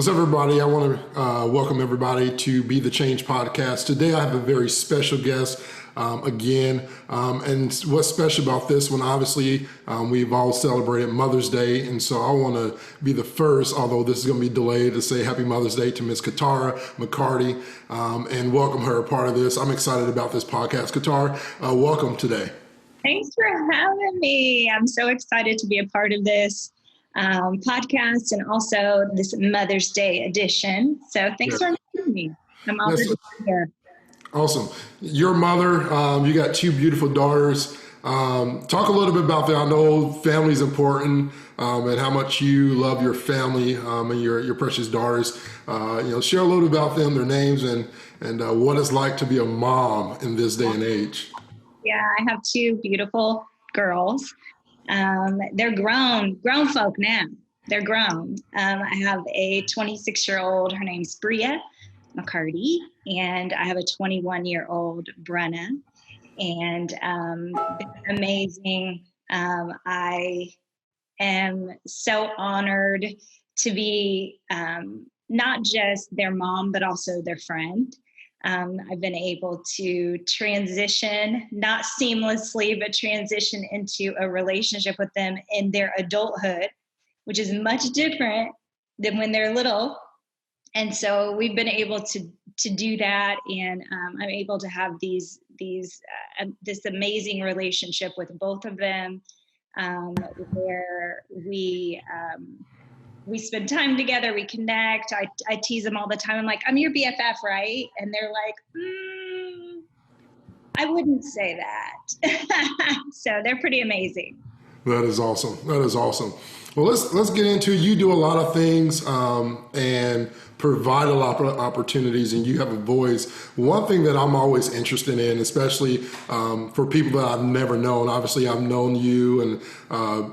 What's up, everybody? I want to welcome everybody to Be the Change podcast. Today, I have a very special guest again. And what's special about this one, obviously, we've all celebrated Mother's Day. And so I want to be the first, although this is going to be delayed, to say Happy Mother's Day to Miss Katara McCarty and welcome her a part of this. I'm excited about this podcast. Katara, welcome today. Thanks for having me. I'm so excited to be a part of this podcast and also this Mother's Day edition. So thanks for inviting me. I'm honored to be here. Awesome. Your mother, you got two beautiful daughters. Talk a little bit about that. I know family is important and how much you love your family and your precious daughters. Share a little bit about them, their names, and what it's like to be a mom in this day and age. Yeah, I have two beautiful girls. They're grown folk now. They're grown. I have a 26-year-old, her name's Bria McCarty, and I have a 21-year-old Brenna, and they're amazing. I am so honored to be not just their mom, but also their friend. I've been able to transition, not seamlessly, but transition into a relationship with them in their adulthood, which is much different than when they're little. And so we've been able to do that, and I'm able to have this amazing relationship with both of them, where we spend time together, we connect. I tease them all the time. I'm like, I'm your BFF, right? And they're like, I wouldn't say that. So they're pretty amazing. That is awesome. That is awesome. Well, let's get into it. You do a lot of things and provide a lot of opportunities, and you have a voice. One thing that I'm always interested in, especially for people that I've never known. Obviously, I've known you and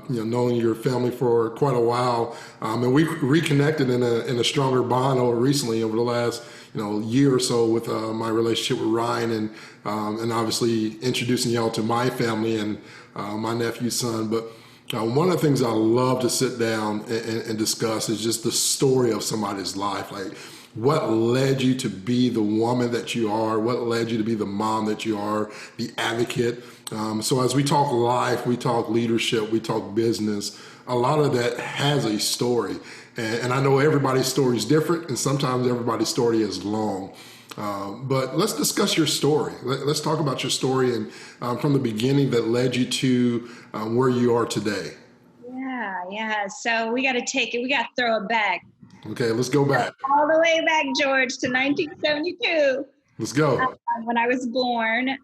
known your family for quite a while, and we reconnected in a stronger bond over the last year or so with my relationship with Ryan and obviously introducing y'all to my family and my nephew's son. But one of the things I love to sit down and discuss is just the story of somebody's life. Like, what led you to be the woman that you are? What led you to be the mom that you are, the advocate? So as we talk life, we talk leadership, we talk business, a lot of that has a story. And I know everybody's story is different, and sometimes everybody's story is long. But let's discuss your story. Let's talk about your story and from the beginning that led you to where you are today. Yeah. So we got to throw it back. Okay, let's go back. All the way back, George, to 1972. Let's go. When I was born,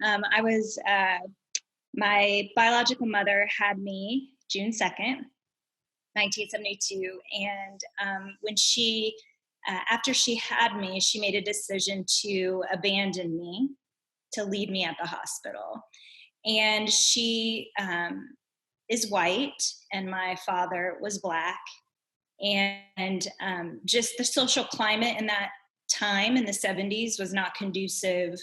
my biological mother had me June 2nd, 1972. And when after she had me, she made a decision to abandon me, to leave me at the hospital. And she is white, and my father was Black. And just the social climate in that time in the 70s was not conducive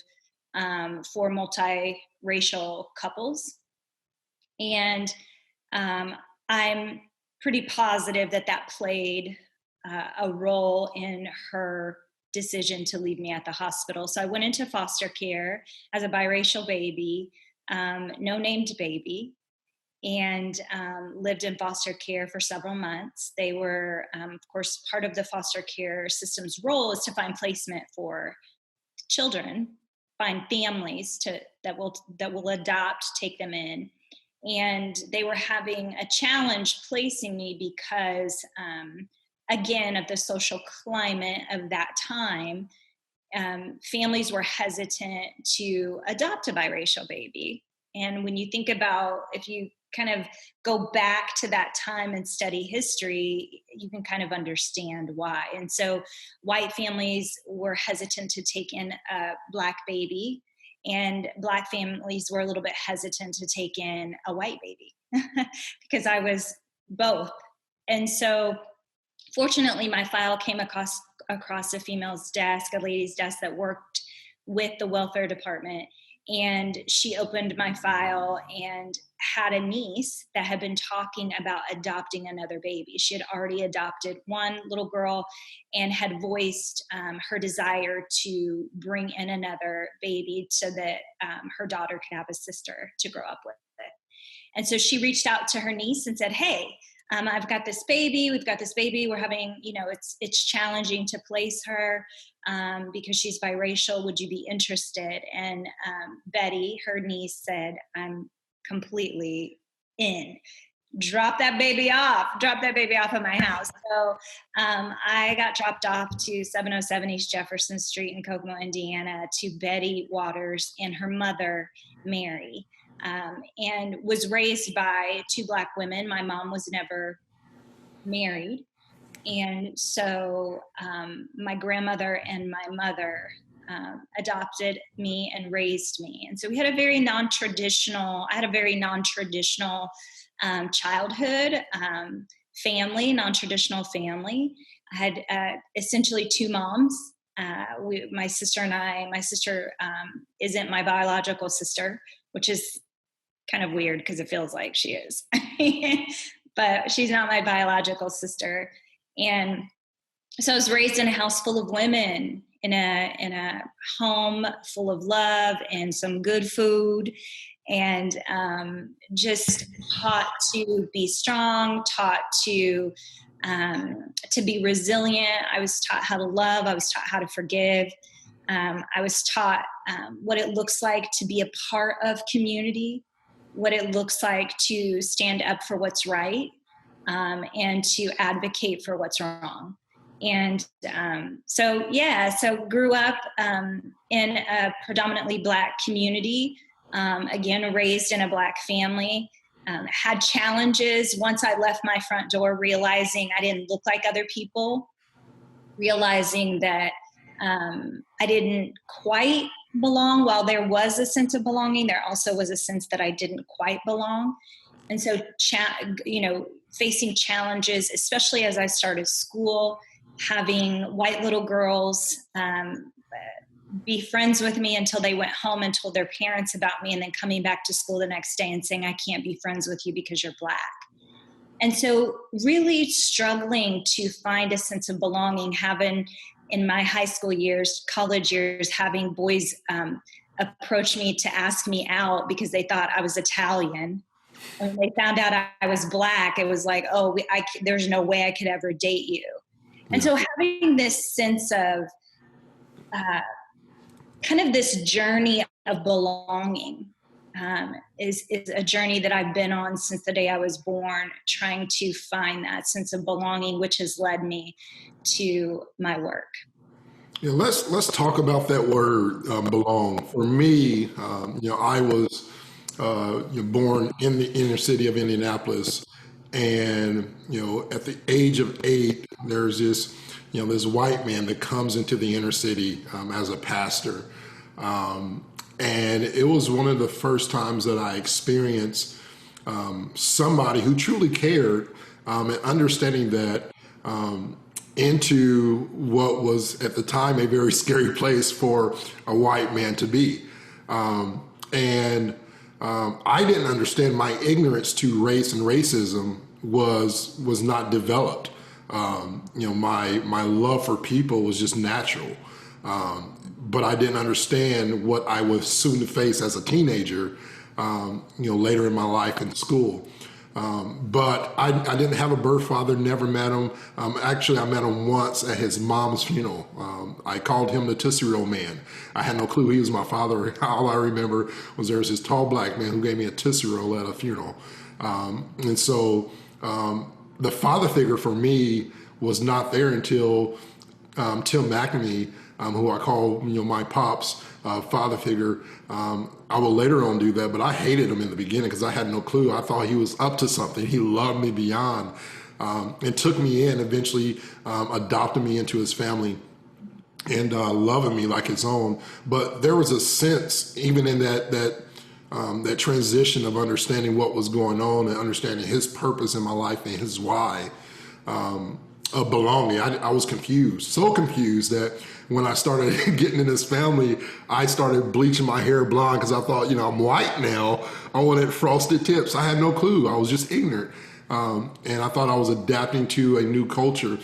for multiracial couples. And I'm pretty positive that played a role in her decision to leave me at the hospital. So I went into foster care as a biracial baby, no named baby, and lived in foster care for several months. They were, of course, part of the foster care system's role is to find placement for children, find families that will adopt, take them in. And they were having a challenge placing me because, again, of the social climate of that time, families were hesitant to adopt a biracial baby. And when you think about, if you kind of go back to that time and study history, you can kind of understand why. And so white families were hesitant to take in a Black baby, and Black families were a little bit hesitant to take in a white baby because I was both. And so fortunately, my file came across a female's desk, a lady's desk that worked with the welfare department. And she opened my file and had a niece that had been talking about adopting another baby. She had already adopted one little girl and had voiced her desire to bring in another baby so that her daughter could have a sister to grow up with. And so she reached out to her niece and said, hey, I've got this baby. We've got this baby. We're having, it's challenging to place her because she's biracial. Would you be interested? And Betty, her niece, said, I'm completely in. Drop that baby off at my house. So I got dropped off to 707 East Jefferson Street in Kokomo, Indiana, to Betty Waters and her mother, Mary. And was raised by two Black women. My mom was never married. And so my grandmother and my mother adopted me and raised me. And so we had a very non-traditional childhood, non-traditional family. I had essentially two moms. My sister isn't my biological sister, which is kind of weird because it feels like she is, but she's not my biological sister. And so I was raised in a house full of women, in a home full of love and some good food, and just taught to be strong, taught to be resilient. I was taught how to love. I was taught how to forgive. I was taught what it looks like to be a part of community, what it looks like to stand up for what's right, and to advocate for what's wrong. And so grew up in a predominantly Black community, again, raised in a Black family, had challenges once I left my front door, realizing I didn't look like other people, realizing that I didn't quite belong. While there was a sense of belonging, there also was a sense that I didn't quite belong. And so, facing challenges, especially as I started school, having white little girls be friends with me until they went home and told their parents about me, and then coming back to school the next day and saying, I can't be friends with you because you're Black. And so really struggling to find a sense of belonging, having in my high school years, college years, having boys approach me to ask me out because they thought I was Italian. When they found out I was Black, it was like, there's no way I could ever date you. And so having this sense of kind of this journey of belonging is a journey that I've been on since the day I was born, trying to find that sense of belonging, which has led me to my work. Yeah, let's talk about that word, belong. For me, I was born in the inner city of Indianapolis, and at the age of 8, there's this white man that comes into the inner city as a pastor, and it was one of the first times that I experienced somebody who truly cared, and understanding that into what was at the time a very scary place for a white man to be. And I didn't understand. My ignorance to race and racism was not developed. My love for people was just natural. But I didn't understand what I was soon to face as a teenager, later in my life in school. But I didn't have a birth father, never met him. Actually, I met him once at his mom's funeral. I called him the Tootsie Roll Man. I had no clue he was my father. All I remember was there was this tall Black man who gave me a Tootsie Roll at a funeral. And so the father figure for me was not there until Tim McNamee, who I call my pop's father figure. I will later on do that, but I hated him in the beginning because I had no clue. I thought he was up to something. He loved me beyond, and took me in, eventually adopted me into his family, and loving me like his own. But there was a sense, even in that transition of understanding what was going on and understanding his purpose in my life and his why, of belonging. I was confused, so confused that when I started getting in this family, I started bleaching my hair blonde because I thought, I'm white now. I wanted frosted tips. I had no clue. I was just ignorant. And I thought I was adapting to a new culture.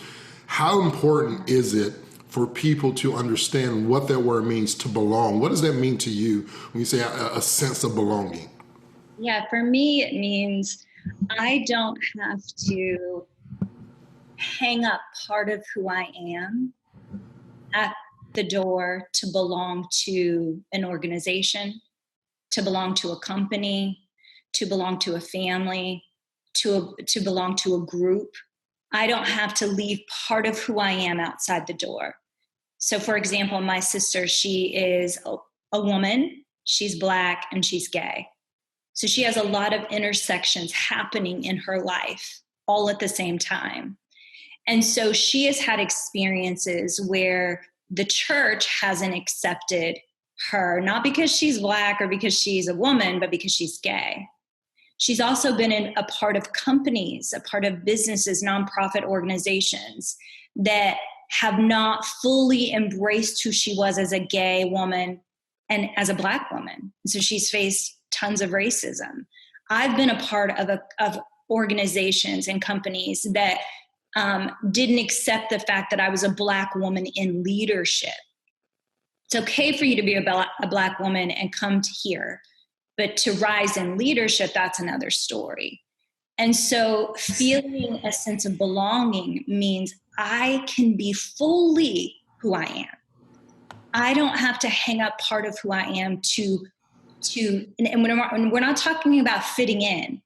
How important is it for people to understand what that word means, to belong? What does that mean to you when you say a sense of belonging? Yeah, for me, it means I don't have to hang up part of who I am at the door to belong to an organization, to belong to a company, to belong to a family, to belong to a group. I don't have to leave part of who I am outside the door. So, for example, my sister, she is a woman, she's Black, and she's gay. So she has a lot of intersections happening in her life all at the same time. And so she has had experiences where the church hasn't accepted her, not because she's Black or because she's a woman, but because she's gay. She's also been a part of companies, a part of businesses, nonprofit organizations that have not fully embraced who she was as a gay woman and as a Black woman. So she's faced tons of racism. I've been a part of organizations and companies that didn't accept the fact that I was a Black woman in leadership. It's okay for you to be a Black woman and come to here, but to rise in leadership, that's another story. And so feeling a sense of belonging means I can be fully who I am. I don't have to hang up part of who I am and we're not talking about fitting in,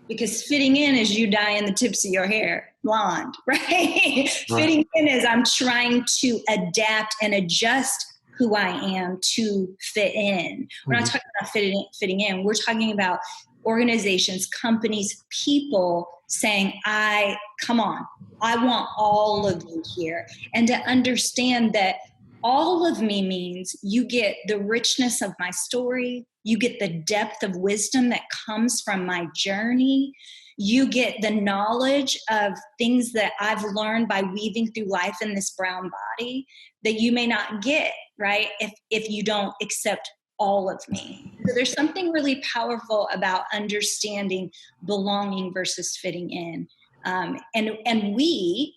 because fitting in is you dyeing the tips of your hair blonde, right? Right. Fitting in is I'm trying to adapt and adjust who I am to fit in. We're not talking about fitting in. We're talking about organizations, companies, people saying, come on, I want all of you here. And to understand that all of me means you get the richness of my story, you get the depth of wisdom that comes from my journey, you get the knowledge of things that I've learned by weaving through life in this brown body that you may not get, right, if you don't accept all of me. So there's something really powerful about understanding belonging versus fitting in. And we,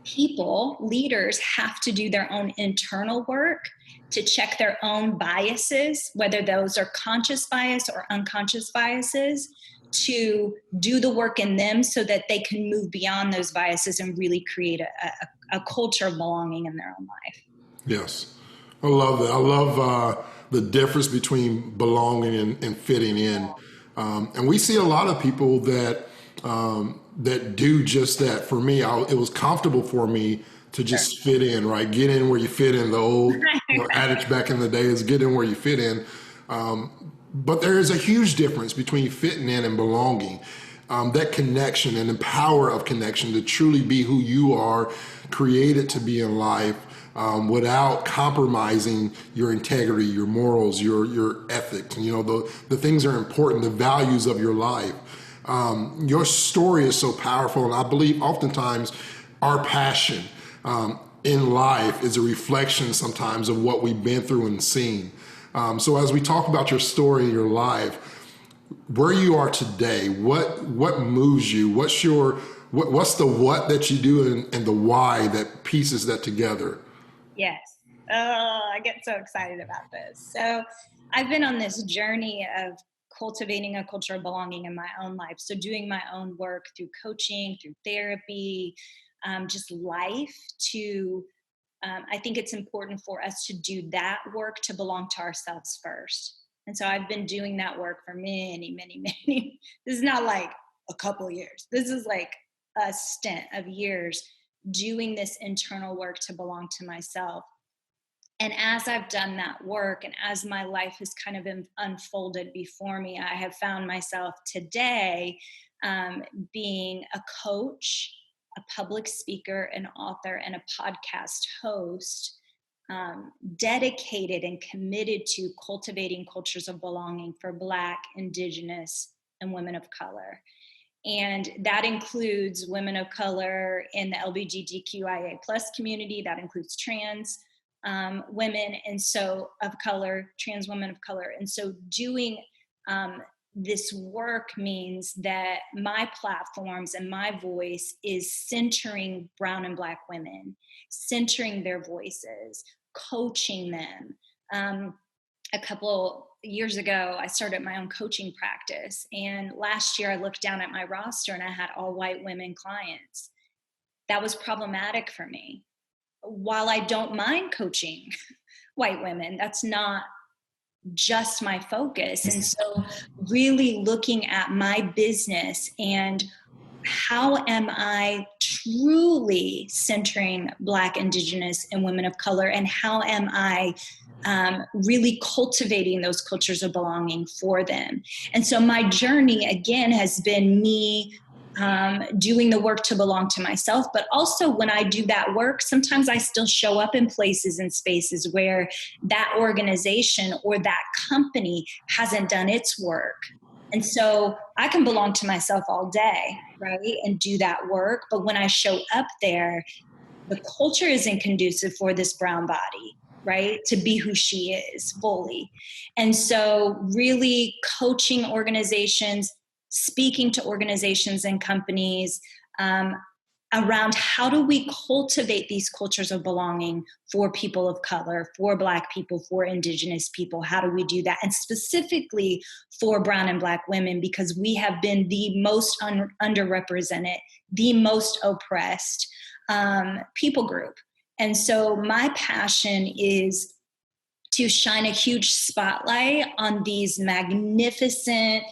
people, leaders, have to do their own internal work to check their own biases, whether those are conscious bias or unconscious biases, to do the work in them so that they can move beyond those biases and really create a culture of belonging in their own life. Yes, I love that. I love the difference between belonging and fitting in. And we see a lot of people that do just that. For me, it was comfortable for me to just fit in, right? Get in where you fit in. The old adage back in the day is get in where you fit in. But there is a huge difference between fitting in and belonging. That connection and the power of connection to truly be who you are created to be in life, without compromising your integrity, your morals, your ethics. The things that are important, the values of your life. Your story is so powerful, and I believe oftentimes our passion in life is a reflection sometimes of what we've been through and seen. So as we talk about your story in your life, where you are today, what moves you? What's the what that you do and the why that pieces that together? Yes. Oh, I get so excited about this. So I've been on this journey of cultivating a culture of belonging in my own life. So doing my own work through coaching, through therapy, just life I think it's important for us to do that work to belong to ourselves first. And so I've been doing that work for many, many, many. This is not like a couple years. This is like a stint of years doing this internal work to belong to myself. And as I've done that work and as my life has kind of unfolded before me, I have found myself today being a coach, a public speaker, an author, and a podcast host, dedicated and committed to cultivating cultures of belonging for Black, Indigenous, and women of color. And that includes women of color in the LGBTQIA plus community. That includes trans women and so of color, trans women of color. And so doing this work means that my platforms and my voice is centering brown and Black women, centering their voices, coaching them. A couple years ago, I started my own coaching practice. And last year I looked down at my roster and I had all white women clients. That was problematic for me. While I don't mind coaching white women, that's not just my focus. And so really looking at my business and how am I truly centering Black, Indigenous, and women of color, and how am I really cultivating those cultures of belonging for them. And so my journey, again, has been me doing the work to belong to myself. But also when I do that work, sometimes I still show up in places and spaces where that organization or that company hasn't done its work. And so I can belong to myself all day, right? And do that work. But when I show up there, the culture isn't conducive for this brown body, right? To be who she is fully. And so really coaching organizations, speaking to organizations and companies around how do we cultivate these cultures of belonging for people of color, for Black people, for Indigenous people? How do we do that? And specifically for brown and Black women, because we have been the most underrepresented, the most oppressed people group. And so my passion is to shine a huge spotlight on these magnificent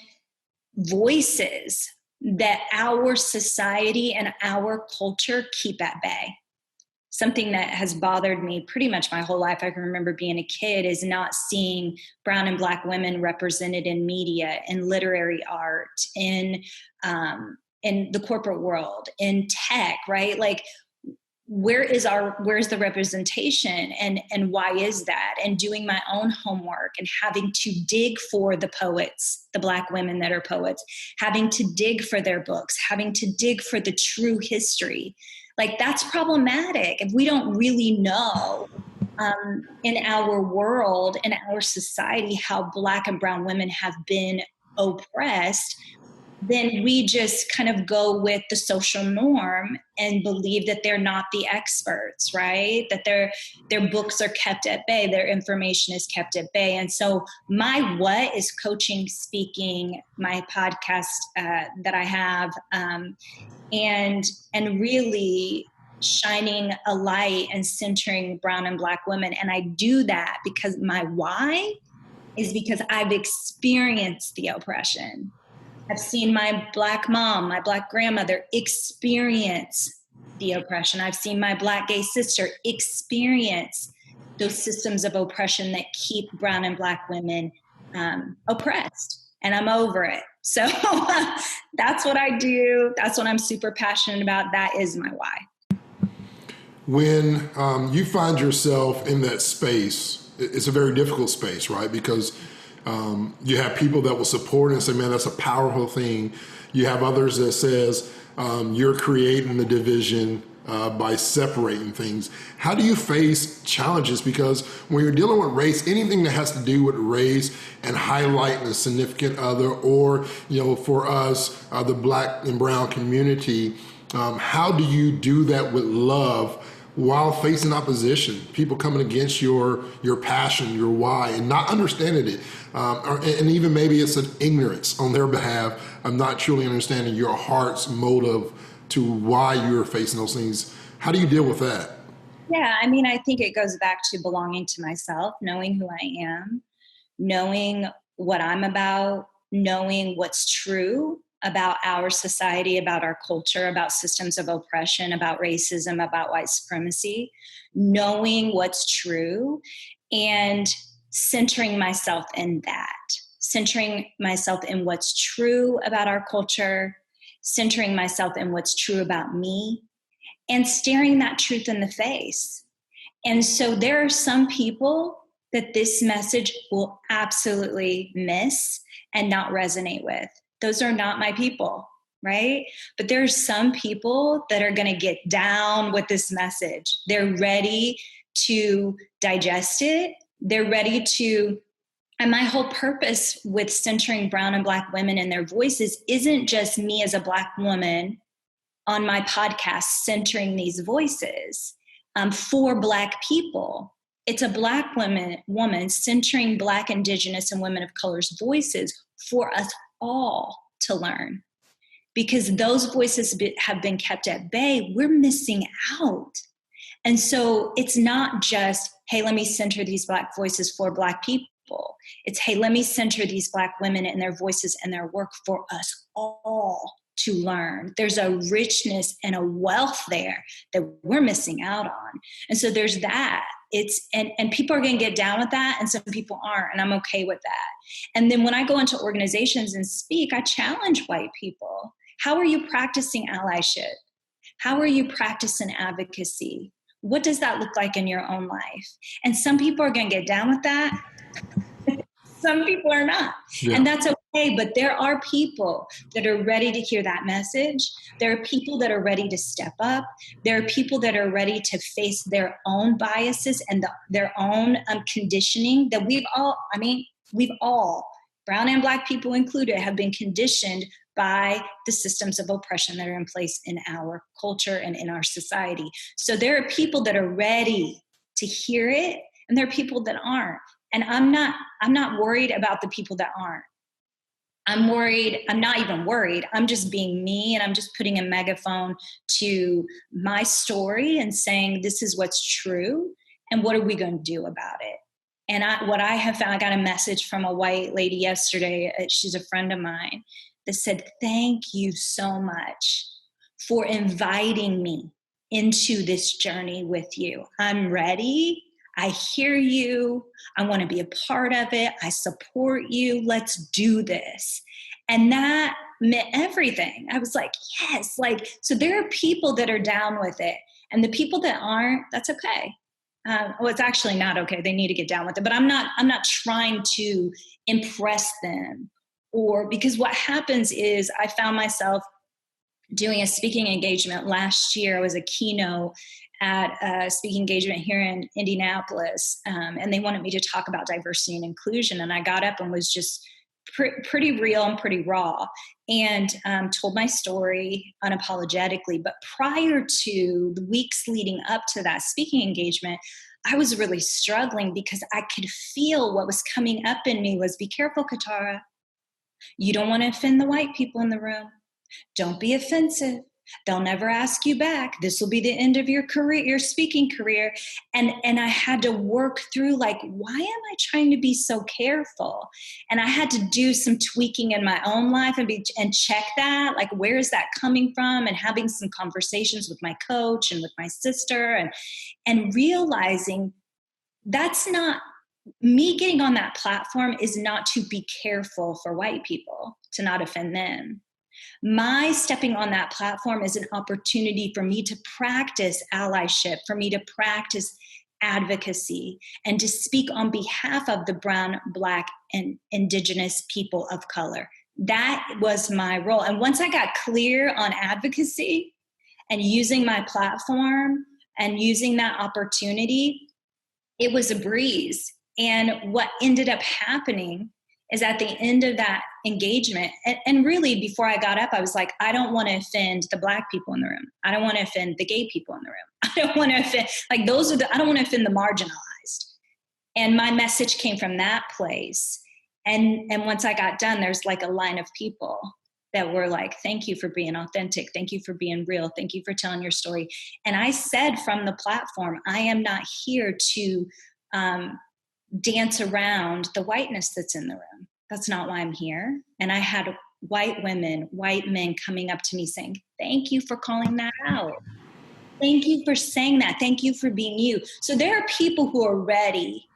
voices that our society and our culture keep at bay. Something that has bothered me pretty much my whole life, I can remember being a kid, is not seeing brown and Black women represented in media, in literary art, in the corporate world, in tech, right? Like, where's the representation and why is that? And doing my own homework and having to dig for the poets, the Black women that are poets, having to dig for their books, having to dig for the true history. Like, that's problematic if we don't really know in our world, in our society, how Black and brown women have been oppressed. Then we just kind of go with the social norm and believe that they're not the experts, right? That their books are kept at bay, their information is kept at bay. And so my what is coaching, speaking, my podcast that I have, and really shining a light and centering brown and Black women. And I do that because my why is because I've experienced the oppression. I've seen my Black mom, my Black grandmother experience the oppression. I've seen my Black gay sister experience those systems of oppression that keep brown and Black women oppressed. And I'm over it. So that's what I do. That's what I'm super passionate about. That is my why. When you find yourself in that space, it's a very difficult space, right? Because you have people that will support and say, man, that's a powerful thing. You have others that says you're creating the division by separating things. How do you face challenges? Because when you're dealing with race, anything that has to do with race and highlighting a significant other, or, for us, the Black and brown community, how do you do that with love while facing opposition, people coming against your passion, your why, and not understanding it? And even maybe it's an ignorance on their behalf of not truly understanding your heart's motive to why you're facing those things. How do you deal with that? Yeah, I mean, I think it goes back to belonging to myself, knowing who I am, knowing what I'm about, knowing what's true about our society, about our culture, about systems of oppression, about racism, about white supremacy, knowing what's true and centering myself in that, centering myself in what's true about our culture, centering myself in what's true about me, and staring that truth in the face. And so there are some people that this message will absolutely miss and not resonate with. Those are not my people. right? But there's some people that are going to get down with this message. They're ready to digest it. They're ready to, and my whole purpose with centering brown and Black women and their voices isn't just me as a Black woman on my podcast centering these voices for Black people. It's a Black woman centering Black, Indigenous, and women of color's voices for us all to learn. Because those voices have been kept at bay, we're missing out. And so it's not just, hey, let me center these Black voices for Black people. It's, hey, let me center these Black women and their voices and their work for us all to learn. There's a richness and a wealth there that we're missing out on. And so there's that. It's and people are going to get down with that, and some people aren't, and I'm okay with that. And then when I go into organizations and speak, I challenge white people. How are you practicing allyship? How are you practicing advocacy? What does that look like in your own life? And some people are going to get down with that. Some people are not. Yeah. And that's okay. But there are people that are ready to hear that message. There are people that are ready to step up. There are people that are ready to face their own biases and their own conditioning that we've all, brown and Black people included, have been conditioned by the systems of oppression that are in place in our culture and in our society. So there are people that are ready to hear it, and there are people that aren't. And I'm not worried about the people that aren't. I'm not even worried. I'm just being me, and I'm just putting a megaphone to my story and saying, this is what's true, and what are we going to do about it? And what I have found, I got a message from a white lady yesterday, she's a friend of mine, that said, thank you so much for inviting me into this journey with you. I'm ready. I hear you. I want to be a part of it. I support you. Let's do this. And that meant everything. I was like, yes, so there are people that are down with it, and the people that aren't, that's okay. Well, it's actually not okay. They need to get down with it, but I'm not trying to impress them, because what happens is I found myself doing a speaking engagement last year. I was a keynote at a speaking engagement here in Indianapolis, and they wanted me to talk about diversity and inclusion. And I got up and was just pretty real and pretty raw, and told my story unapologetically. But prior to the weeks leading up to that speaking engagement, I was really struggling because I could feel what was coming up in me was, be careful, Katara. You don't want to offend the white people in the room. Don't be offensive. They'll never ask you back. This will be the end of your career, your speaking career. And I had to work through, why am I trying to be so careful? And I had to do some tweaking in my own life and check that, where is that coming from? And having some conversations with my coach and with my sister, and realizing that's not, me getting on that platform is not to be careful for white people, to not offend them. My stepping on that platform is an opportunity for me to practice allyship, for me to practice advocacy, and to speak on behalf of the brown, Black, and Indigenous people of color. That was my role. And once I got clear on advocacy and using my platform and using that opportunity, it was a breeze. And what ended up happening is at the end of that engagement, and really before I got up, I was like, I don't want to offend the Black people in the room. I don't want to offend the gay people in the room. I don't want to offend, I don't want to offend the marginalized. And my message came from that place. And once I got done, there's a line of people that were like, thank you for being authentic. Thank you for being real. Thank you for telling your story. And I said from the platform, I am not here to dance around the whiteness that's in the room. That's not why I'm here. And I had white women, white men coming up to me saying, thank you for calling that out. Thank you for saying that. Thank you for being you. So there are people who are ready.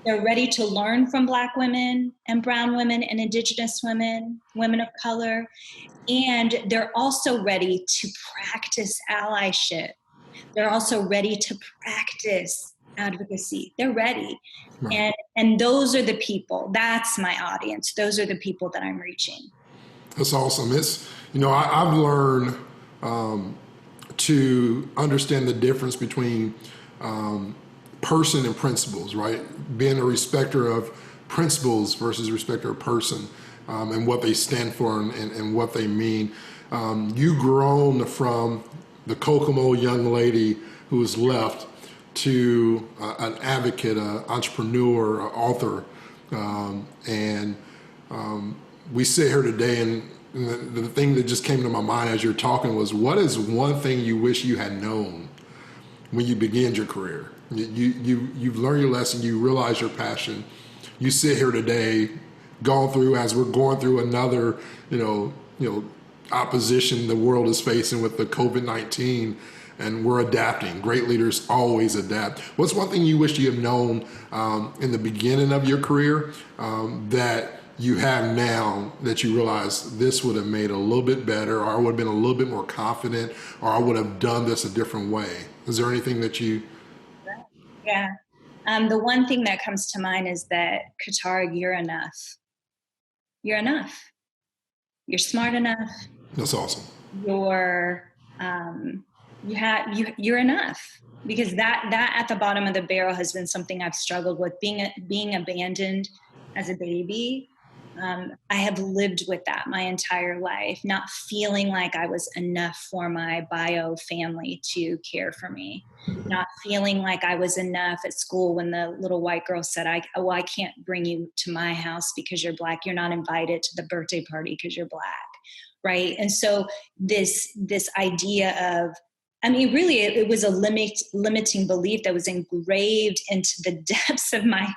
They're ready to learn from Black women and brown women and Indigenous women, women of color. And they're also ready to practice allyship. They're also ready to practice advocacy. They're ready. Right. And those are the people. That's my audience. Those are the people that I'm reaching. That's awesome. I've learned to understand the difference between person and principles, right? Being a respecter of principles versus respecter of person, and what they stand for and what they mean. You've grown from the Kokomo young lady who was left to an advocate, an entrepreneur, an author. And we sit here today, and the thing that just came to my mind as you're talking was, what is one thing you wish you had known when you began your career? You've learned your lesson, you realize your passion. You sit here today, as we're going through another, opposition the world is facing with the COVID-19, and we're adapting. Great leaders always adapt. What's one thing you wish you had known in the beginning of your career that you have now, that you realize this would have made a little bit better, or I would have been a little bit more confident, or I would have done this a different way? Is there anything that you... Yeah. The one thing that comes to mind is that, Katara, you're enough. You're enough. You're smart enough. That's awesome. You're enough, because that at the bottom of the barrel has been something I've struggled with, being abandoned as a baby. I have lived with that my entire life, not feeling like I was enough for my bio family to care for me, not feeling like I was enough at school when the little white girl said, I can't bring you to my house because you're Black. You're not invited to the birthday party because you're Black. Right. And so this idea of, really, it was a limiting belief that was engraved into the depths of my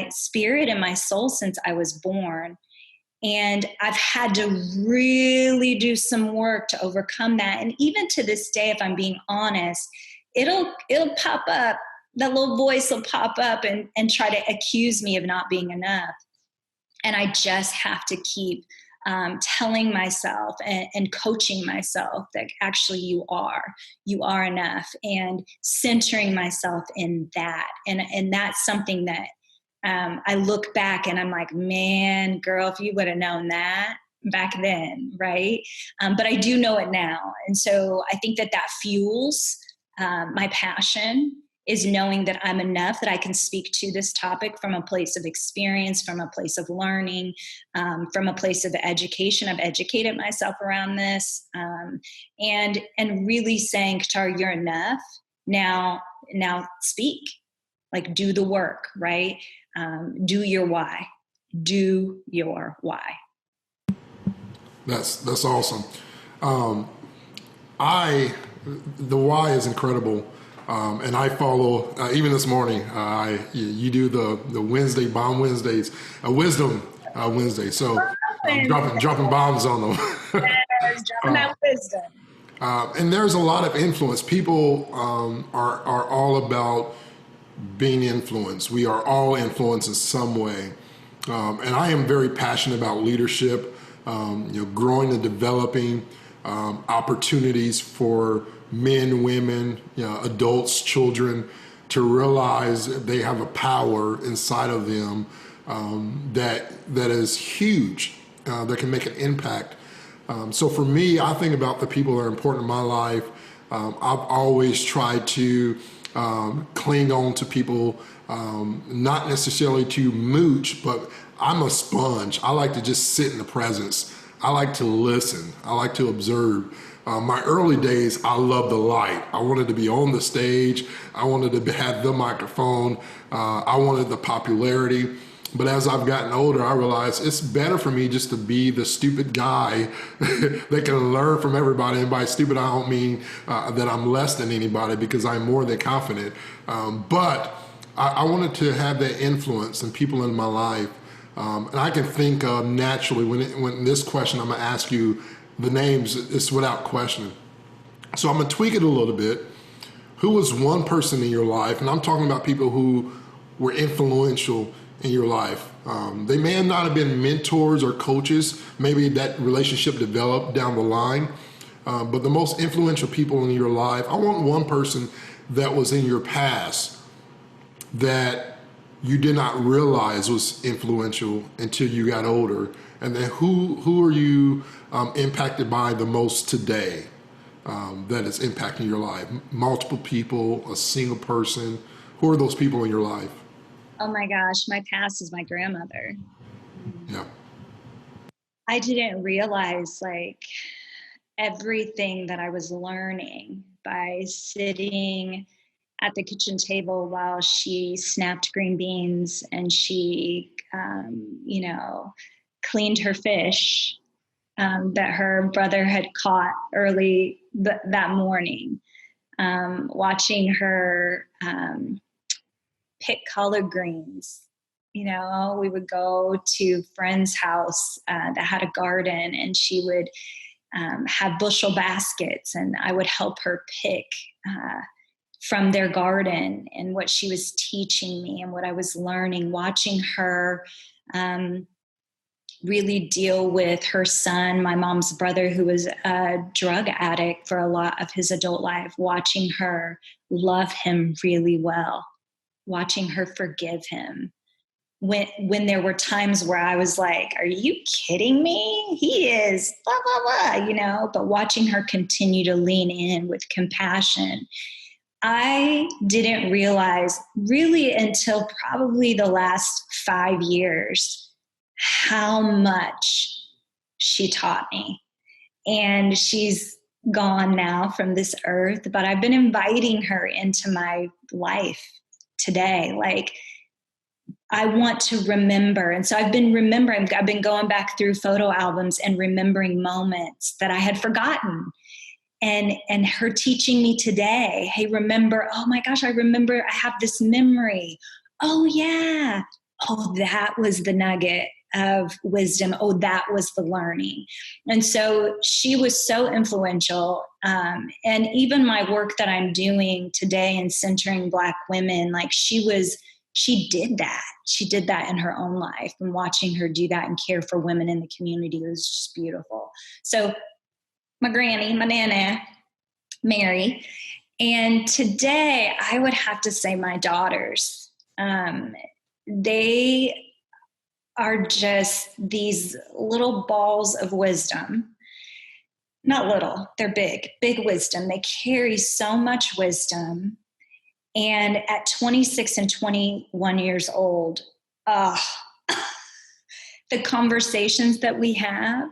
spirit and my soul since I was born. And I've had to really do some work to overcome that. And even to this day, if I'm being honest, it'll pop up. That little voice will pop up and try to accuse me of not being enough. And I just have to keep telling myself and coaching myself that actually you are enough, and centering myself in that. And that's something that I look back and I'm like, man, girl, if you would have known that back then, right? But I do know it now. And so I think that fuels my passion, is knowing that I'm enough, that I can speak to this topic from a place of experience, from a place of learning, from a place of education. I've educated myself around this, and really saying, Katara, you're enough. Now speak, like, do the work, right? Do your why. Do your why. That's awesome. The why is incredible. And I follow, even this morning, you do the Wednesday, Bomb Wednesdays, Wisdom Wednesday. So I'm dropping bombs on them. Yes, dropping that wisdom. And there's a lot of influence. People are all about being influenced. We are all influenced in some way. And I am very passionate about leadership, growing and developing opportunities for men, women, adults, children, to realize they have a power inside of them that is huge, that can make an impact. So for me, I think about the people that are important in my life. I've always tried to cling on to people, not necessarily to mooch, but I'm a sponge. I like to just sit in the presence. I like to listen. I like to observe. My early days, I loved the light. I wanted to be on the stage. I wanted to have the microphone. I wanted the popularity. But as I've gotten older, I realized it's better for me just to be the stupid guy that can learn from everybody. And by stupid, I don't mean that I'm less than anybody, because I'm more than confident. But I wanted to have that influence in people in my life. And I can think of naturally, when this question I'm going to ask you, the names, it's without question. So I'm going to tweak it a little bit. Who was one person in your life, and I'm talking about people who were influential in your life. They may not have been mentors or coaches. Maybe that relationship developed down the line. But the most influential people in your life, I want one person that was in your past that you did not realize was influential until you got older? And then who are you impacted by the most today that is impacting your life? Multiple people, a single person? Who are those people in your life? Oh my gosh, my past is my grandmother. Yeah. I didn't realize like everything that I was learning by sitting at the kitchen table while she snapped green beans and she, cleaned her fish that her brother had caught early that morning. Watching her pick collard greens. We would go to friend's house that had a garden, and she would have bushel baskets, and I would help her pick from their garden, and what she was teaching me and what I was learning, watching her really deal with her son, my mom's brother, who was a drug addict for a lot of his adult life, watching her love him really well, watching her forgive him. When there were times where I was like, are you kidding me? He is blah, blah, blah, but watching her continue to lean in with compassion. I didn't realize really until probably the last 5 years how much she taught me. And she's gone now from this earth, but I've been inviting her into my life today. Like, I want to remember. And so I've been remembering, I've been going back through photo albums and remembering moments that I had forgotten. And her teaching me today, hey, remember, oh my gosh, I remember I have this memory. Oh yeah. Oh, that was the nugget of wisdom. Oh, that was the learning. And so she was so influential. And even my work that I'm doing today in centering Black women, like she did that. She did that in her own life, and watching her do that and care for women in the community was just beautiful. So my granny, my nana, Mary. And today I would have to say my daughters. They are just these little balls of wisdom. Not little, they're big wisdom. They carry so much wisdom. And at 26 and 21 years old, the conversations that we have,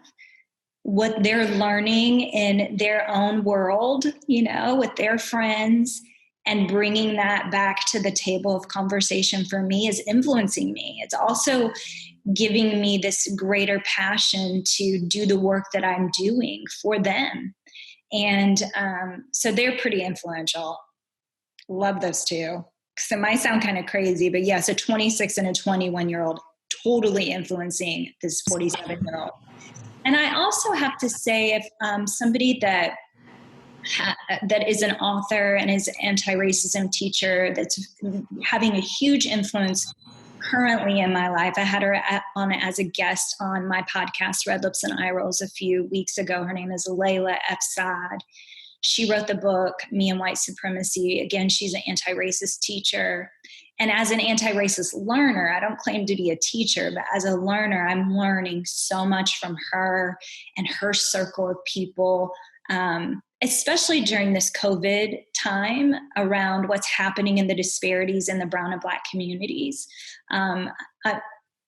what they're learning in their own world, with their friends, and bringing that back to the table of conversation for me is influencing me. It's also giving me this greater passion to do the work that I'm doing for them. And so they're pretty influential. Love those two. So it might sound kind of crazy, but yes, a 26 and a 21-year-old totally influencing this 47-year-old. And I also have to say, if somebody that is an author and is an anti-racism teacher that's having a huge influence currently in my life, I had her on as a guest on my podcast, Red Lips and Eye Rolls, a few weeks ago. Her name is Layla F. Saad. She wrote the book, Me and White Supremacy. Again, she's an anti-racist teacher. And as an anti-racist learner, I don't claim to be a teacher, but as a learner, I'm learning so much from her and her circle of people, especially during this COVID time around what's happening in the disparities in the brown and Black communities. I'm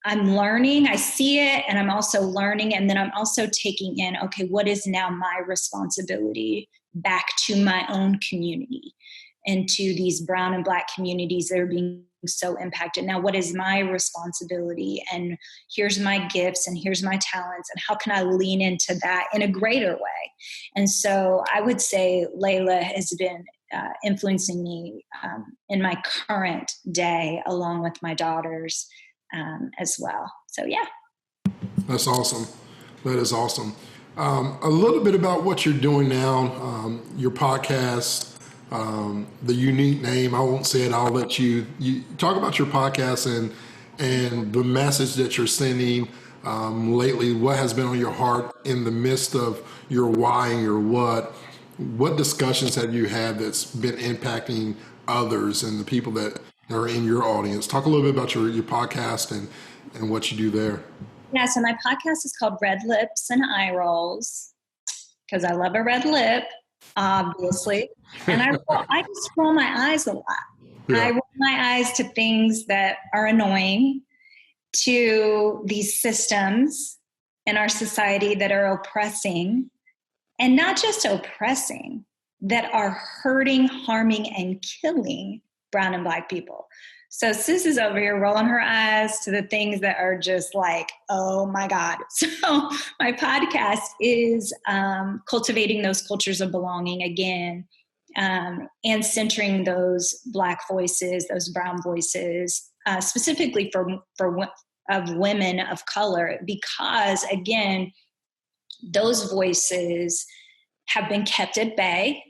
learning, I see it, and I'm also learning, and then I'm also taking in, okay, what is now my responsibility back to my own community and to these brown and Black communities that are being so impacted. Now, what is my responsibility? And here's my gifts and here's my talents, and how can I lean into that in a greater way? And so I would say Layla has been influencing me in my current day, along with my daughters as well. So, yeah. That's awesome. That is awesome. A little bit about what you're doing now, your podcast, the unique name. I won't say it. I'll let you talk about your podcast and the message that you're sending lately. What has been on your heart in the midst of your why and your what? What discussions have you had that's been impacting others and the people that or in your audience. Talk a little bit about your podcast and what you do there. Yeah, so my podcast is called Red Lips and Eye Rolls because I love a red lip, obviously. And I just roll my eyes a lot. Yeah. I roll my eyes to things that are annoying, to these systems in our society that are oppressing, and not just oppressing, that are hurting, harming, and killing brown and black people. So Sis is over here rolling her eyes to the things that are just like, oh my God. So my podcast is cultivating those cultures of belonging again, and centering those Black voices, those brown voices, specifically of women of color, because again, those voices have been kept at bay.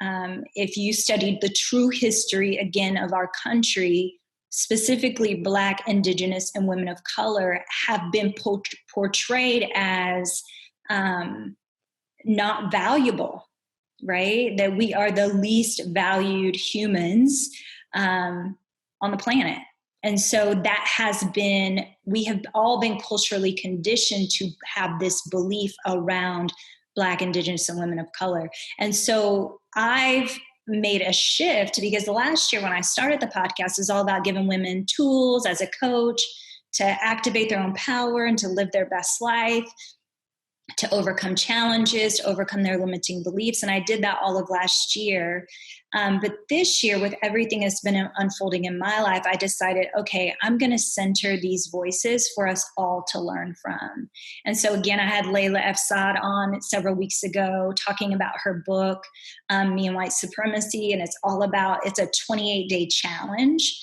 If you studied the true history again of our country, specifically Black, Indigenous, and women of color have been portrayed as not valuable, right? That we are the least valued humans on the planet. And so that has been, we have all been culturally conditioned to have this belief around Black, Indigenous, and women of color. And so I've made a shift because last year when I started the podcast, it was all about giving women tools as a coach to activate their own power and to live their best life, to overcome challenges, to overcome their limiting beliefs. And I did that all of last year. But this year, with everything that's been unfolding in my life, I decided, okay, I'm going to center these voices for us all to learn from. And so again, I had Layla F. Saad on several weeks ago talking about her book, Me and White Supremacy. And it's all about, it's a 28-day challenge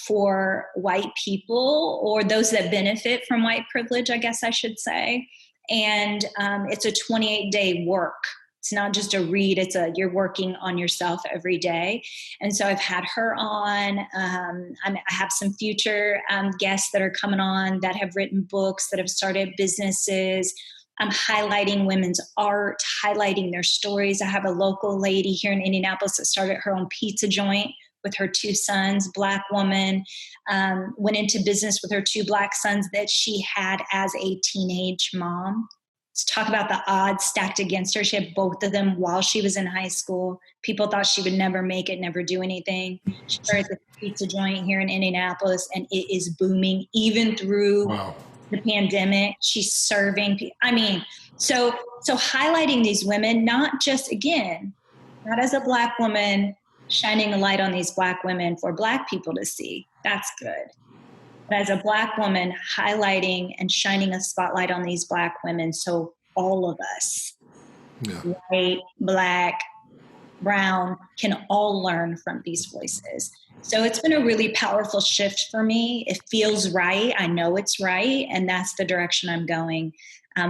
for white people, or those that benefit from white privilege, I guess I should say. And it's a 28-day work. It's not just a read, you're working on yourself every day. And so I've had her on. I have some future guests that are coming on that have written books, that have started businesses. I'm highlighting women's art, highlighting their stories. I have a local lady here in Indianapolis that started her own pizza joint with her 2 sons, Black woman, went into business with her 2 Black sons that she had as a teenage mom. Let's talk about the odds stacked against her. She had both of them while she was in high school. People thought she would never make it, never do anything. She started the pizza joint here in Indianapolis, and it is booming even through the pandemic. She's serving people. I mean, so highlighting these women, not just, again, not as a Black woman shining a light on these Black women for Black people to see. That's good. But as a Black woman, highlighting and shining a spotlight on these Black women so all of us, white, Black, brown, can all learn from these voices. So it's been a really powerful shift for me. It feels right. I know it's right. And that's the direction I'm going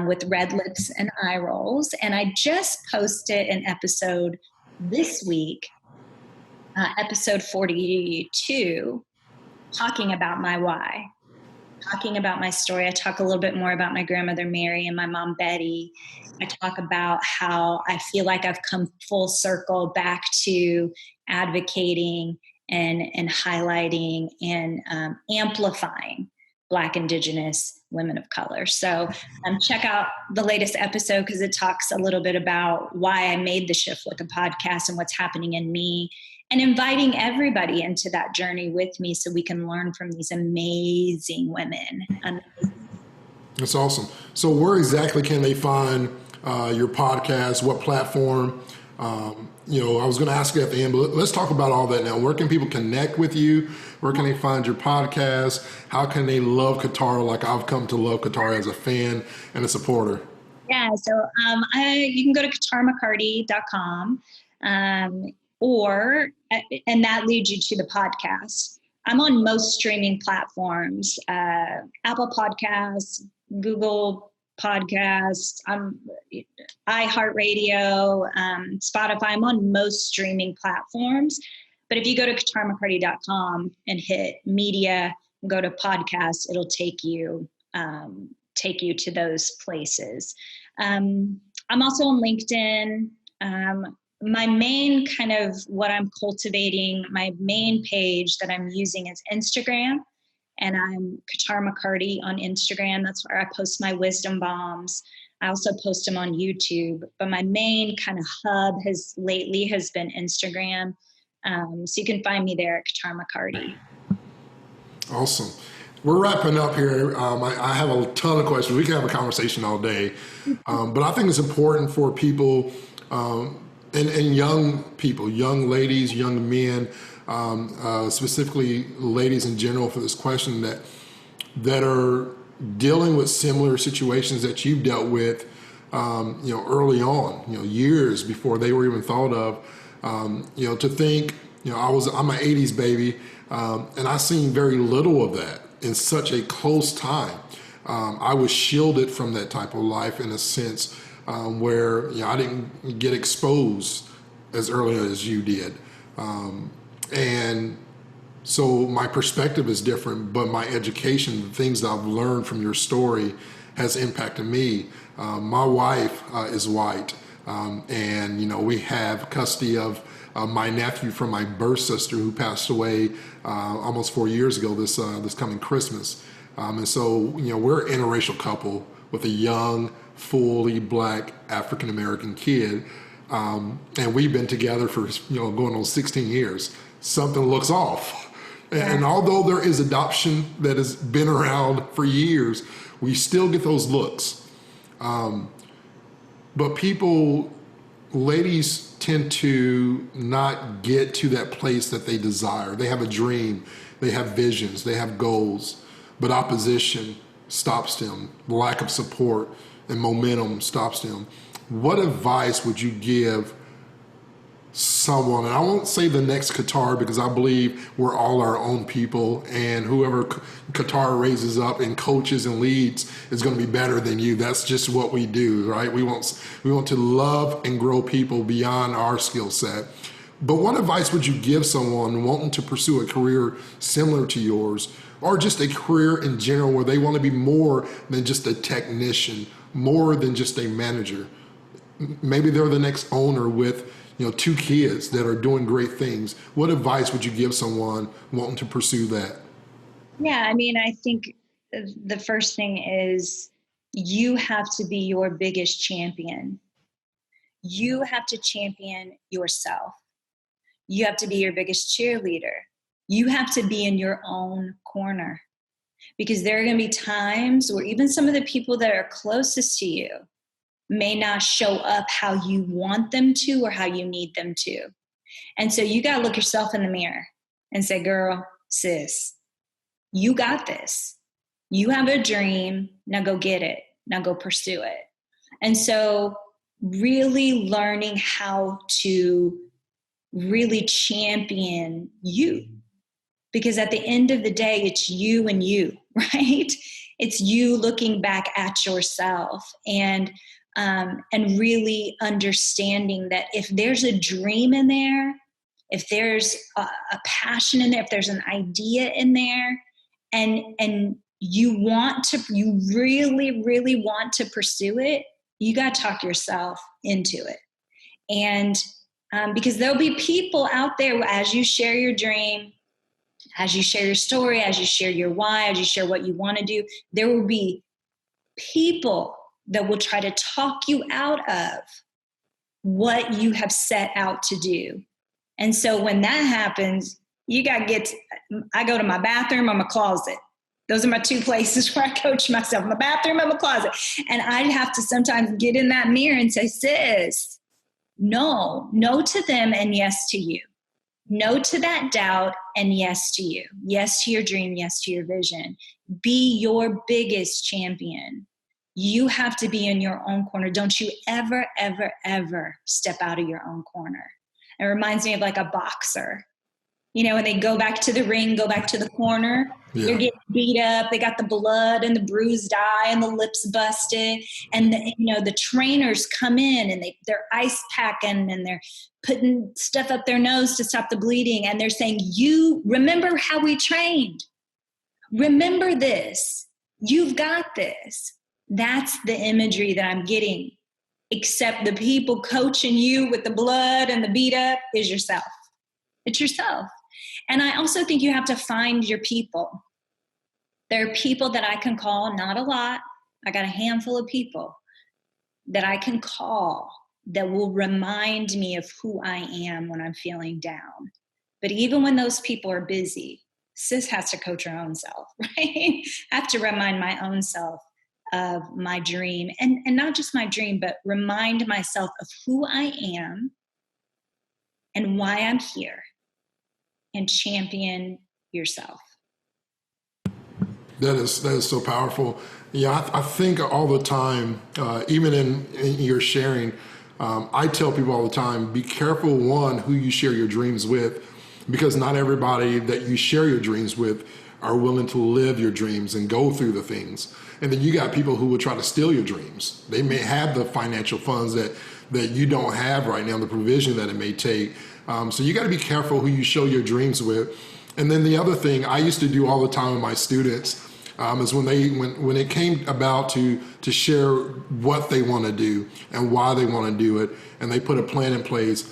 with Red Lips and Eye Rolls. And I just posted an episode this week, episode 42, talking about my why, talking about my story. I talk a little bit more about my grandmother Mary and my mom Betty. I talk about how I feel like I've come full circle back to advocating and highlighting and amplifying Black, Indigenous, women of color. So check out the latest episode because it talks a little bit about why I made the shift with the podcast and what's happening in me, and inviting everybody into that journey with me so we can learn from these amazing women. That's awesome. So where exactly can they find your podcast? What platform? I was going to ask you at the end, but let's talk about all that now. Where can people connect with you? Where can they find your podcast? How can they love Katara like I've come to love Katara as a fan and a supporter? Yeah, so you can go to KataraMcCarty.com. And that leads you to the podcast. I'm on most streaming platforms, Apple Podcasts, Google Podcasts, iHeartRadio, Spotify. I'm on most streaming platforms. But if you go to KataraMcCarty.com and hit media, go to podcasts, it'll take you to those places. I'm also on LinkedIn. my main kind of what I'm cultivating, my main page that I'm using is Instagram. And I'm Katara McCarty on Instagram. That's where I post my wisdom bombs. I also post them on YouTube. But my main kind of hub lately has been Instagram. So you can find me there at Katara McCarty. Awesome. We're wrapping up here. I have a ton of questions. We can have a conversation all day. But I think it's important for people and young people, young ladies, young men, specifically ladies in general, for this question that are dealing with similar situations that you've dealt with, early on, years before they were even thought of, to think, I'm an 80s baby, and I seen very little of that in such a close time. I was shielded from that type of life in a sense, where I didn't get exposed as early as you did. And so my perspective is different, but my education, the things that I've learned from your story has impacted me. My wife is white, and we have custody of my nephew from my birth sister who passed away almost 4 years ago this coming Christmas. And so, we're an interracial couple with a young, fully black African-American kid. And we've been together for, going on 16 years. Something looks off. And although there is adoption that has been around for years, we still get those looks. But ladies tend to not get to that place that they desire. They have a dream, they have visions, they have goals, but opposition stops them. The lack of support and momentum stops them. What advice would you give someone, and I won't say the next Qatar because I believe we're all our own people, and whoever Qatar raises up and coaches and leads is going to be better than you. That's just what we do, right? We want to love and grow people beyond our skill set. But what advice would you give someone wanting to pursue a career similar to yours, or just a career in general where they want to be more than just a technician, more than just a manager? Maybe they're the next owner with 2 kids that are doing great things. What advice would you give someone wanting to pursue that? Yeah, I think the first thing is you have to be your biggest champion. You have to champion yourself. You have to be your biggest cheerleader. You have to be in your own corner, because there are going to be times where even some of the people that are closest to you may not show up how you want them to or how you need them to. And so you got to look yourself in the mirror and say, girl, sis, you got this. You have a dream. Now go get it. Now go pursue it. And so really learning how to really champion you, because at the end of the day, it's you and you, right? It's you looking back at yourself and really understanding that if there's a dream in there, if there's a passion in there, if there's an idea in there, and you really, really want to pursue it, you got to talk yourself into it. And because there'll be people out there, as you share your dream, as you share your story, as you share your why, as you share what you want to do, there will be people that will try to talk you out of what you have set out to do. And so when that happens, I go to my bathroom or my closet. Those are my 2 places where I coach myself, my bathroom and my closet. And I have to sometimes get in that mirror and say, sis, no to them and yes to you. No to that doubt and yes to you. Yes to your dream, yes to your vision. Be your biggest champion. You have to be in your own corner. Don't you ever, ever, ever step out of your own corner. It reminds me of like a boxer. When they go back to the ring, go back to the corner, They're getting beat up. They got the blood and the bruised eye and the lips busted. And the trainers come in and they're ice packing and they're putting stuff up their nose to stop the bleeding. And they're saying, you remember how we trained. Remember this. You've got this. That's the imagery that I'm getting except the people coaching you with the blood and the beat up is yourself. It's yourself. And I also think you have to find your people. There are people that I can call, not a lot. I got a handful of people that I can call that will remind me of who I am when I'm feeling down. But even when those people are busy, sis has to coach her own self, right? I have to remind my own self of my dream, and not just my dream, but remind myself of who I am and why I'm here, and champion yourself. That is so powerful. Yeah, I think all the time, even in your sharing, I tell people all the time, be careful, one, who you share your dreams with, because not everybody that you share your dreams with are willing to live your dreams and go through the things. And then you got people who will try to steal your dreams. They may have the financial funds that you don't have right now, the provision that it may take. So you got to be careful who you show your dreams with. And then the other thing I used to do all the time with my students is when it came about to share what they want to do and why they want to do it, and they put a plan in place.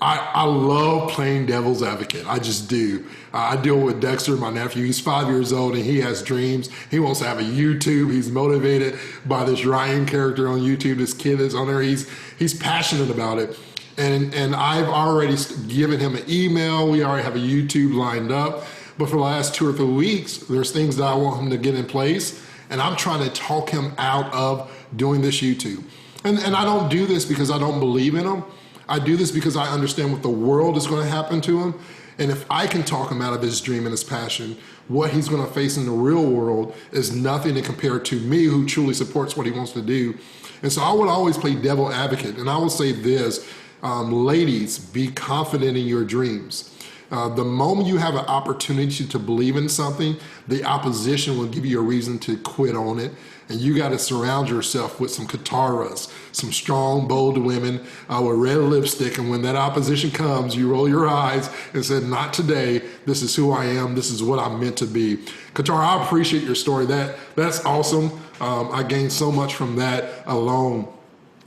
I love playing devil's advocate. I just do. I deal with Dexter, my nephew. He's 5 years old and he has dreams. He wants to have a YouTube. He's motivated by this Ryan character on YouTube. This kid is on there. He's passionate about it. And I've already given him an email. We already have a YouTube lined up. But for the last 2 or 3 weeks, there's things that I want him to get in place. And I'm trying to talk him out of doing this YouTube. And I don't do this because I don't believe in him. I do this because I understand what the world is going to happen to him. And if I can talk him out of his dream and his passion, what he's going to face in the real world is nothing to compare to me, who truly supports what he wants to do. And so I would always play devil advocate. And I will say this, ladies, be confident in your dreams. The moment you have an opportunity to believe in something, the opposition will give you a reason to quit on it. And you got to surround yourself with some Kataras, some strong, bold women with red lipstick. And when that opposition comes, you roll your eyes and say, not today. This is who I am. This is what I'm meant to be. Katara, I appreciate your story. That's awesome. I gained so much from that alone.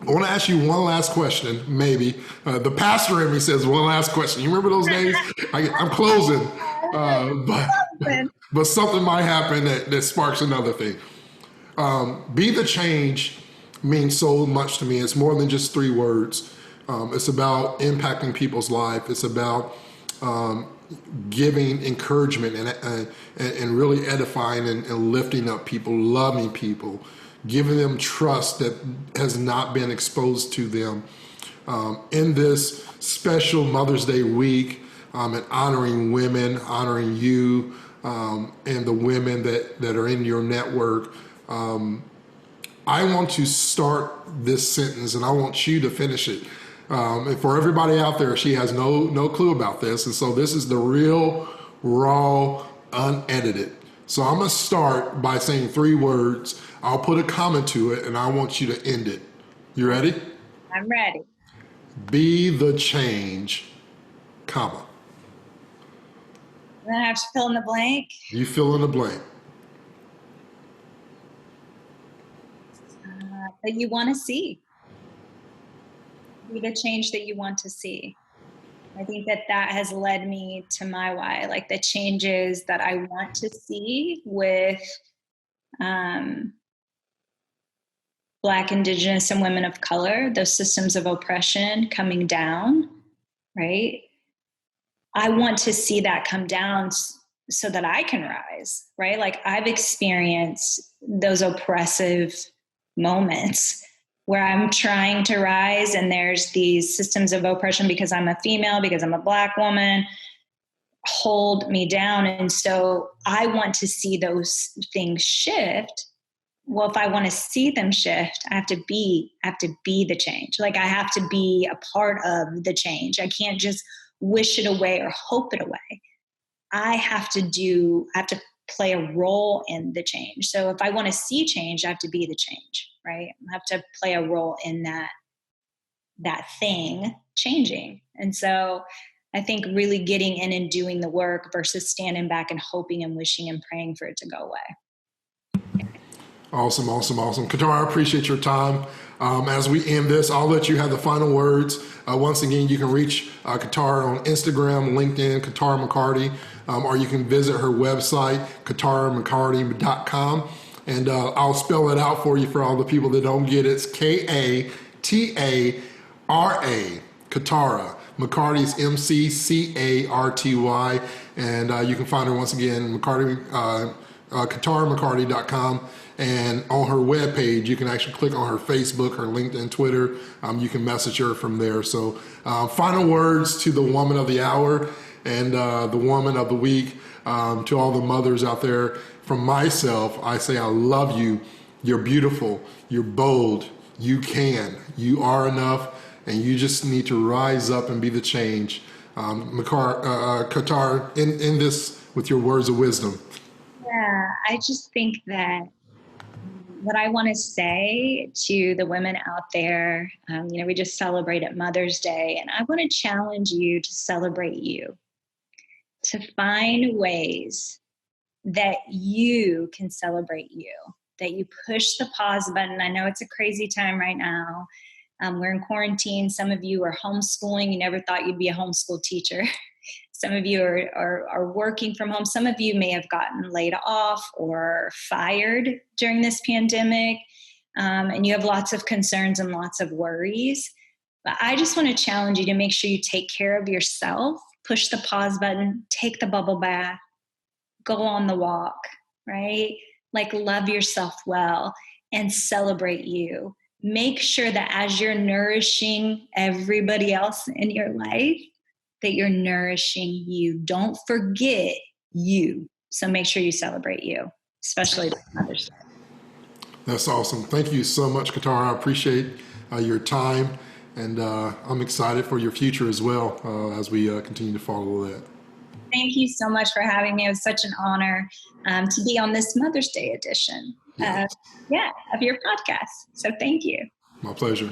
I want to ask you one last question, maybe. The pastor in me says one last question. You remember those days? I'm closing. But something might happen that sparks another thing. Be the change means so much to me. It's more than just 3 words. It's about impacting people's life. It's about giving encouragement and really edifying and lifting up people, loving people, giving them trust that has not been exposed to them. In this special Mother's Day week, and honoring women, honoring you, and the women that are in your network, I want to start this sentence and I want you to finish it. And for everybody out there, she has no clue about this. And so this is the real, raw, unedited. So I'm going to start by saying 3 words. I'll put a comma to it and I want you to end it. You ready? I'm ready. Be the change, comma. Then I have to fill in the blank. You fill in the blank. That you want to see. Be the change that you want to see. I think that has led me to my why, like the changes that I want to see with Black, Indigenous, and women of color, those systems of oppression coming down, right? I want to see that come down so that I can rise, right? Like I've experienced those oppressive moments where I'm trying to rise and there's these systems of oppression because I'm a female, because I'm a Black woman, hold me down. And so I want to see those things shift. Well, if I want to see them shift, I have to be the change. Like I have to be a part of the change. I can't just wish it away or hope it away. I have to play a role in the change. So if I want to see change, I have to be the change, right? I have to play a role in that thing changing. And so I think really getting in and doing the work versus standing back and hoping and wishing and praying for it to go away. Awesome, awesome, awesome. Katara, I appreciate your time. As we end this, I'll let you have the final words. Once again, you can reach Katara on Instagram, LinkedIn, Katara McCarty, or you can visit her website, kataramccarty.com. And I'll spell it out for you for all the people that don't get it. It's Katara, Katara. McCarty's McCarty. And you can find her once again, KataraMcCarty.com. And on her webpage, you can actually click on her Facebook, her LinkedIn, Twitter. You can message her from there. So final words to the woman of the hour and the woman of the week. To all the mothers out there, from myself, I say I love you. You're beautiful. You're bold. You can. You are enough. And you just need to rise up and be the change. Katara, in this with your words of wisdom. Yeah, I just think that what I want to say to the women out there, we just celebrated Mother's Day, and I want to challenge you to celebrate you, to find ways that you can celebrate you, that you push the pause button. I know it's a crazy time right now. We're in quarantine. Some of you are homeschooling. You never thought you'd be a homeschool teacher. Some of you are working from home. Some of you may have gotten laid off or fired during this pandemic, and you have lots of concerns and lots of worries. But I just want to challenge you to make sure you take care of yourself, push the pause button, take the bubble bath, go on the walk, right? Like, love yourself well and celebrate you. Make sure that as you're nourishing everybody else in your life, that you're nourishing you. Don't forget you. So make sure you celebrate you, especially Mother's Day. That's awesome. Thank you so much, Katara. I appreciate your time, and I'm excited for your future as well as we continue to follow that. Thank you so much for having me. It was such an honor to be on this Mother's Day edition of your podcast. So thank you. My pleasure.